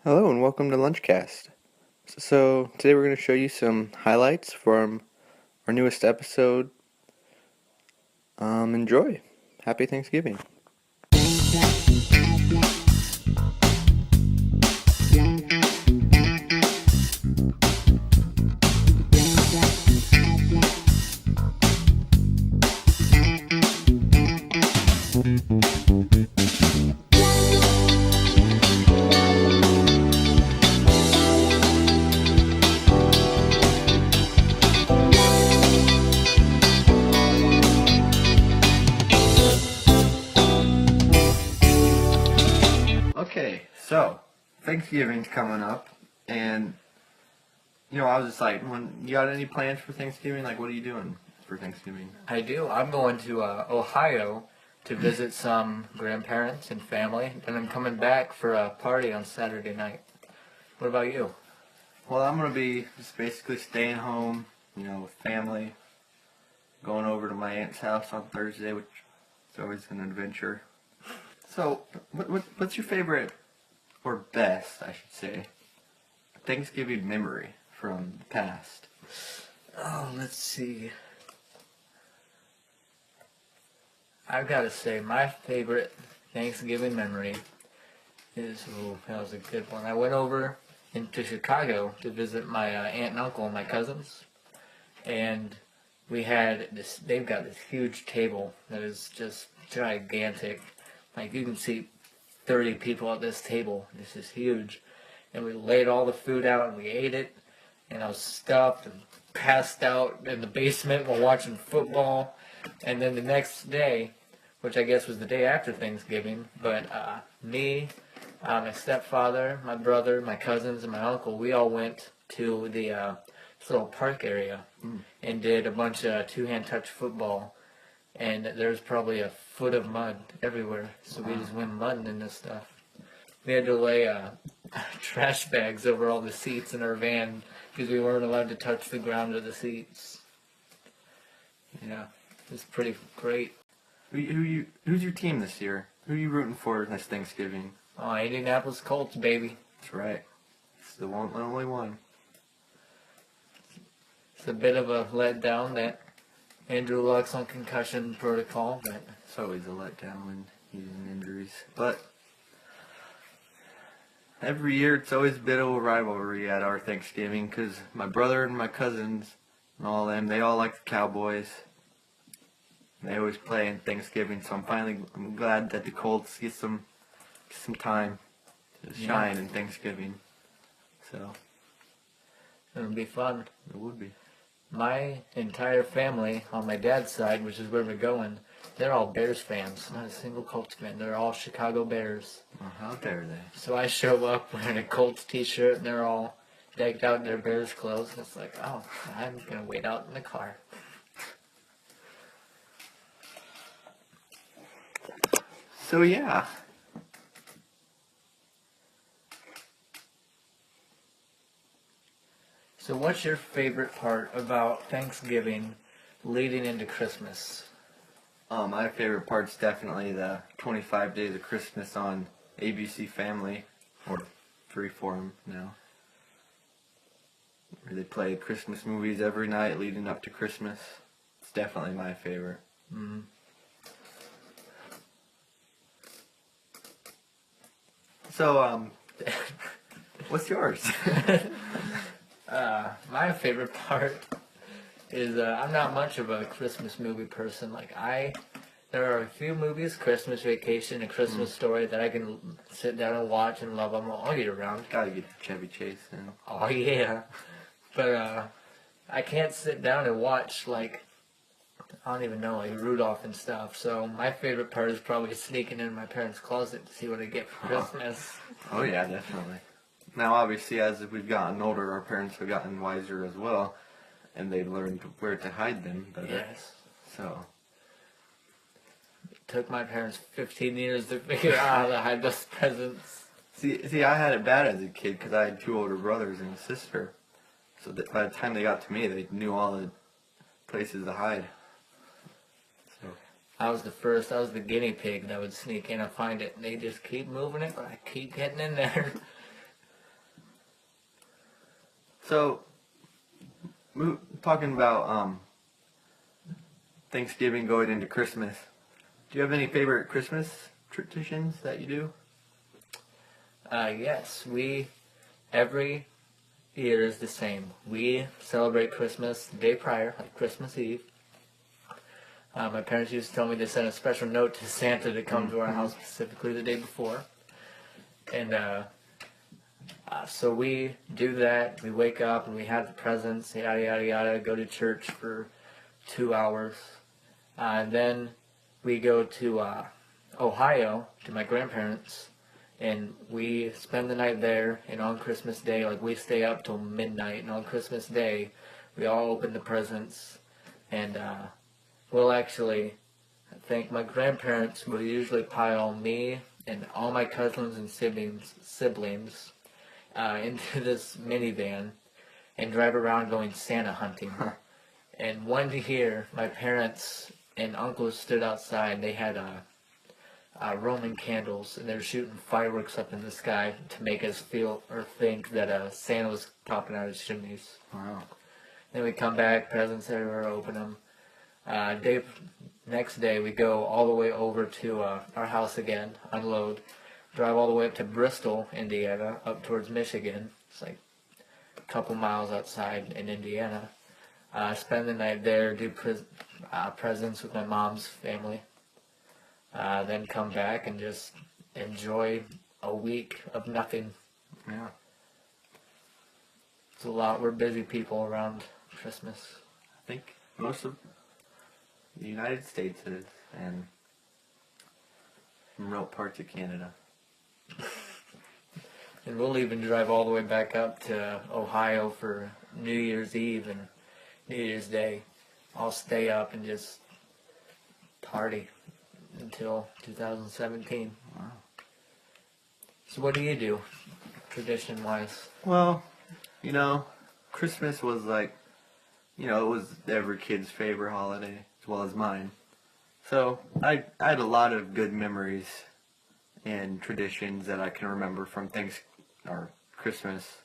Hello and welcome to LunchCast. So today we're going to show you some highlights from our newest episode. Enjoy. Happy Thanksgiving. Okay, so Thanksgiving's coming up, and I was just like, when you got any plans for Thanksgiving? Like, what are you doing for Thanksgiving? I do. I'm going to Ohio to visit some grandparents and family, and I'm coming back for a party on Saturday night. What about you? Well, I'm gonna be just basically staying home, with family, going over to my aunt's house on Thursday, which is always an adventure. So, what's your favorite, or best, I should say, Thanksgiving memory from the past? Oh, let's see. I've got to say, my favorite Thanksgiving memory is, that was a good one. I went over into Chicago to visit my aunt and uncle and my cousins, and they've got this huge table that is just gigantic. Like, you can see 30 people at this table. This is huge. And we laid all the food out and we ate it. And I was stuffed and passed out in the basement while watching football. And then the next day, which I guess was the day after Thanksgiving, but me, my stepfather, my brother, my cousins, and my uncle, we all went to this little park area and did a bunch of two-hand touch football. And there's probably a foot of mud everywhere, so we just went mudding in this stuff. We had to lay trash bags over all the seats in our van because we weren't allowed to touch the ground of the seats. Yeah, it's pretty great. Who's your team this year? Who are you rooting for this Thanksgiving? Oh, Indianapolis Colts, baby. That's right. It's the one and only one. It's a bit of a letdown that Andrew Luck's on concussion protocol, but It's always a letdown when he's in injuries. But every year it's always a bit of a rivalry at our Thanksgiving because my brother and my cousins and all them, they all like the Cowboys. They always play in Thanksgiving, so I'm glad that the Colts get some time to shine in Thanksgiving. So it'll be fun. it would be. My entire family on my dad's side, which is where we're going, they're all Bears fans. Not a single Colts fan. They're all Chicago Bears. Well, how dare they? So I show up wearing a Colts t-shirt and they're all decked out in their Bears clothes. And it's like, oh, I'm going to wait out in the car. So yeah. So what's your favorite part about Thanksgiving leading into Christmas? My favorite part's definitely the 25 Days of Christmas on ABC Family, or Freeform now, where they play Christmas movies every night leading up to Christmas. It's definitely my favorite. Mm. So, what's yours? My favorite part is I'm not much of a Christmas movie person. There are a few movies, Christmas Vacation and Christmas Story, that I can sit down and watch and love them all year round. Gotta get the Chevy Chase in. Oh yeah, but I can't sit down and watch I don't even know, like Rudolph and stuff. So my favorite part is probably sneaking in my parents' closet to see what I get for Christmas. Oh yeah, definitely. Now, obviously, as we've gotten older, our parents have gotten wiser as well, and they've learned where to hide them better. Yes. So. It took my parents 15 years to figure out how to hide those presents. See, I had it bad as a kid because I had two older brothers and a sister. So that by the time they got to me, they knew all the places to hide. So. I was the guinea pig that would sneak in and find it. And they just keep moving it, but I keep getting in there. So, talking about Thanksgiving going into Christmas, do you have any favorite Christmas traditions that you do? Yes, every year is the same. We celebrate Christmas the day prior, like Christmas Eve. My parents used to tell me to send a special note to Santa to come to our house specifically the day before. And so we do that. We wake up and we have the presents, yada, yada, yada, go to church for 2 hours. And then we go to Ohio to my grandparents, and we spend the night there. And on Christmas Day, like, we stay up till midnight. And on Christmas Day, we all open the presents. And we'll actually, I think my grandparents will usually pile me and all my cousins and siblings into this minivan and drive around going Santa hunting. And one year, my parents and uncles stood outside. They had Roman candles, and they were shooting fireworks up in the sky to make us feel or think that Santa was popping out of his chimneys. Wow. Then we come back, presents everywhere, open them. Next day, we go all the way over to our house again, unload, drive all the way up to Bristol, Indiana, up towards Michigan. It's like a couple miles outside in Indiana. Spend the night there, do presents with my mom's family. Then come back and just enjoy a week of nothing. Yeah. It's a lot. We're busy people around Christmas. I think most of the United States is, and remote parts of Canada. And we'll even drive all the way back up to Ohio for New Year's Eve and New Year's Day. I'll stay up and just party until 2017. Wow. So what do you do, tradition-wise? Well, Christmas was like, it was every kid's favorite holiday, as well as mine. So I had a lot of good memories and traditions that I can remember from Christmas.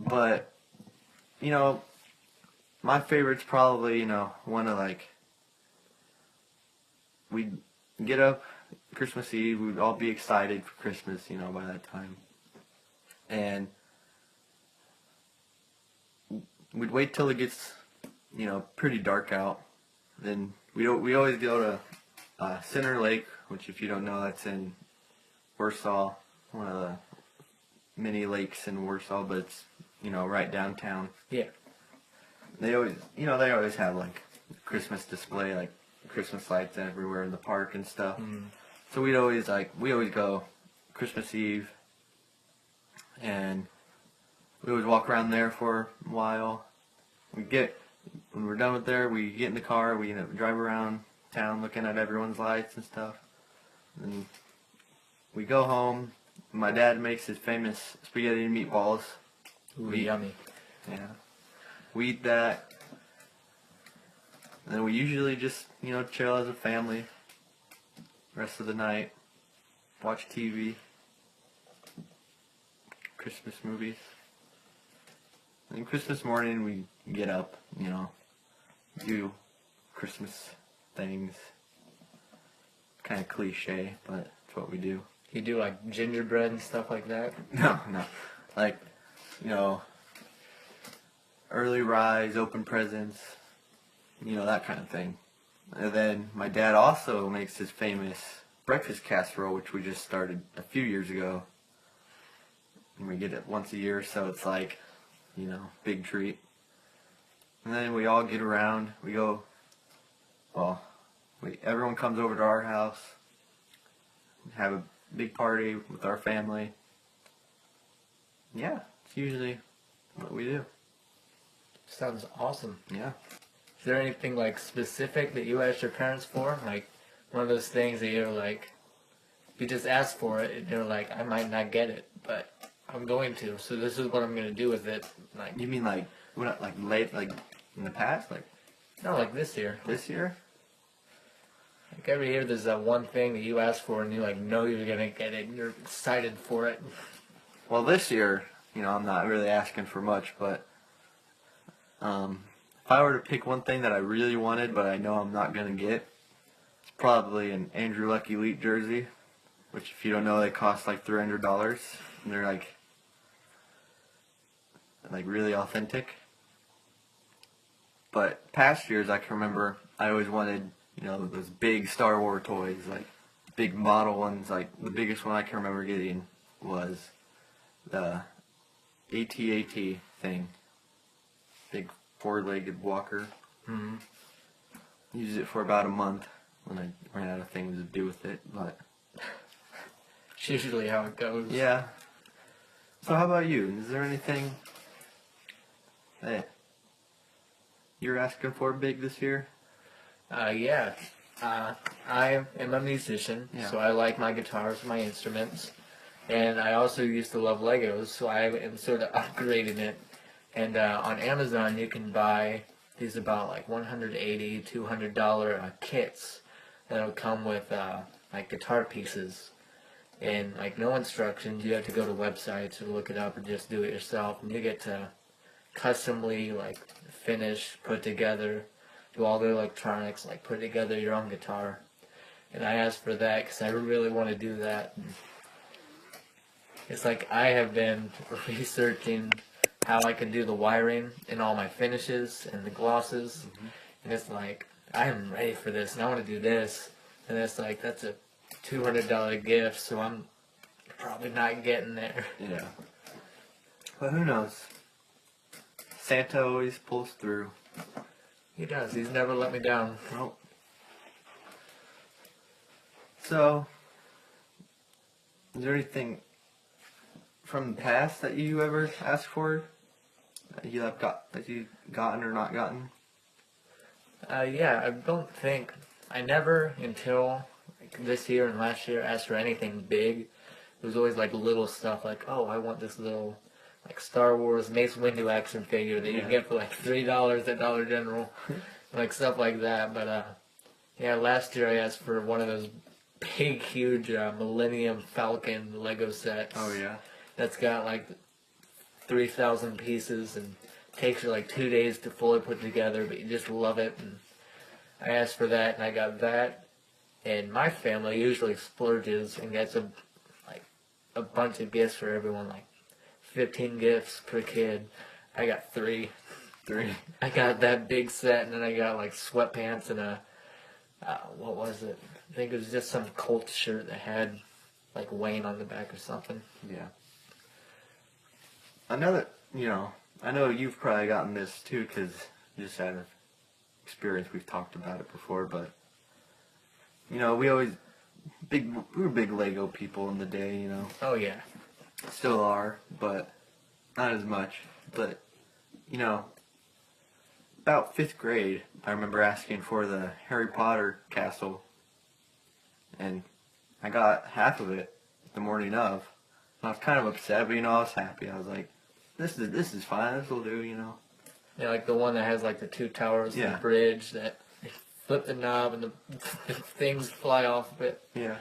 But, my favorite's probably, one of we'd get up Christmas Eve, we'd all be excited for Christmas, by that time. And we'd wait till it gets, pretty dark out. Then we always go to Center Lake, which, if you don't know, that's in Warsaw, one of the many lakes in Warsaw, but it's, right downtown. Yeah. They always have like Christmas display, like Christmas lights everywhere in the park and stuff. So we always go Christmas Eve, and we always walk around there for a while. When we're done with there, we get in the car, we drive around town looking at everyone's lights and stuff. And we go home. My dad makes his famous spaghetti and meatballs. Ooh, yummy. Yeah. We eat that. And then we usually just, chill as a family. Rest of the night. Watch TV. Christmas movies. And Christmas morning we get up, do Christmas things. Kind of cliche, but it's what we do. You do like gingerbread and stuff like that? No. Like, early rise, open presents, that kind of thing. And then my dad also makes his famous breakfast casserole, which we just started a few years ago. And we get it once a year, so it's like, big treat. And then we all get around. We go, everyone comes over to our house, have a big party with our family. Yeah, it's usually what we do. Sounds awesome. Yeah. Is there anything like specific that you asked your parents for? Like one of those things that you're like, you just asked for it and you're like, I might not get it, but I'm going to. So this is what I'm going to do with it. Like, You mean like late, like in the past, like no, like this year. this year? Like every year there's that one thing that you ask for and you like know you're going to get it and you're excited for it. Well, this year I'm not really asking for much, but if I were to pick one thing that I really wanted, but I know I'm not gonna get, it's probably an Andrew Luck Elite jersey, which if you don't know, they cost like $300, and they're like really authentic. But past years, I can remember I always wanted, those big Star Wars toys, like big model ones. Like the biggest one I can remember getting was the AT-AT thing, big four-legged walker. Mm-hmm. Used it for about a month when I ran out of things to do with it, but It's usually how it goes. yeah. So how about you? Is there anything that you're asking for big this year? Yeah. I am a musician, Yeah. so I like my guitars, my instruments. And I also used to love Legos, so I am sort of upgrading it. And on Amazon, you can buy these about like $180, $200 kits that'll come with like guitar pieces and like no instructions. You have to go to websites or look it up or just do it yourself, and you get to customly like finish, put together, do all the electronics, like put together your own guitar. And I asked for that because I really want to do that. And it's like I have been researching how I can do the wiring and all my finishes and the glosses. Mm-hmm. And it's like, I am ready for this and I want to do this. And it's like, that's a $200 gift, so I'm probably not getting there. Yeah. But who knows? Santa always pulls through. He does. He's never let me down. Nope. So, is there anything from the past that you ever asked for that you have gotten or not gotten? Yeah, I don't think I never until like this year and last year asked for anything big. It was always like little stuff, like, oh, I want this little like Star Wars Mace Windu action figure that you can get for like $3 at Dollar General, like stuff like that. But yeah, last year I asked for one of those big, huge Millennium Falcon Lego sets. Oh yeah. That's got like 3,000 pieces and takes you like 2 days to fully put together, but you just love it. And I asked for that, and I got that. And my family usually splurges and gets a bunch of gifts for everyone, like 15 gifts per kid. I got three. I got that big set, and then I got like sweatpants and a what was it? I think it was just some Colts shirt that had like Wayne on the back or something. Yeah. Another, I know you've probably gotten this too, because just out of experience, we've talked about it before, but we were big Lego people in the day, Oh yeah. Still are, but not as much. But about 5th grade, I remember asking for the Harry Potter castle, and I got half of it the morning of. I was kind of upset, but I was happy. I was like, this is fine. This will do, Yeah, like the one that has like the 2 towers and the bridge that you flip the knob and the things fly off of it. Yeah.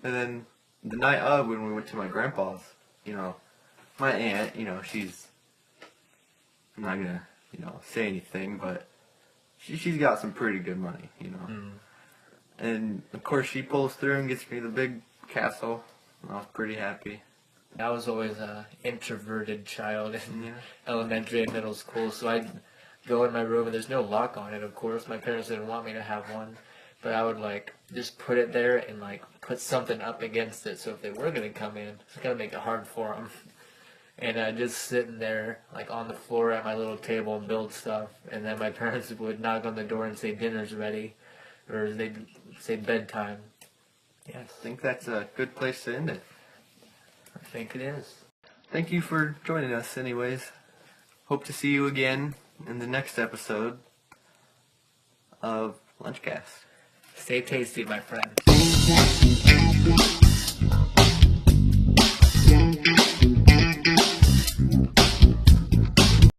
And then the night of, when we went to my grandpa's, my aunt, she's, I'm not gonna, say anything, but she's got some pretty good money, Mm. And of course she pulls through and gets me the big castle. And I was pretty happy. I was always an introverted child in elementary and middle school, so I'd go in my room and there's no lock on it, of course. My parents didn't want me to have one, but I would like just put it there and like put something up against it, so if they were going to come in, it's going to make it hard for them. And just sitting there like on the floor at my little table and build stuff, and then my parents would knock on the door and say dinner's ready, or they'd say bedtime. Yes. I think that's a good place to end it. I think it is. Thank you for joining us anyways. Hope to see you again in the next episode of LunchCast. Stay tasty, my friends.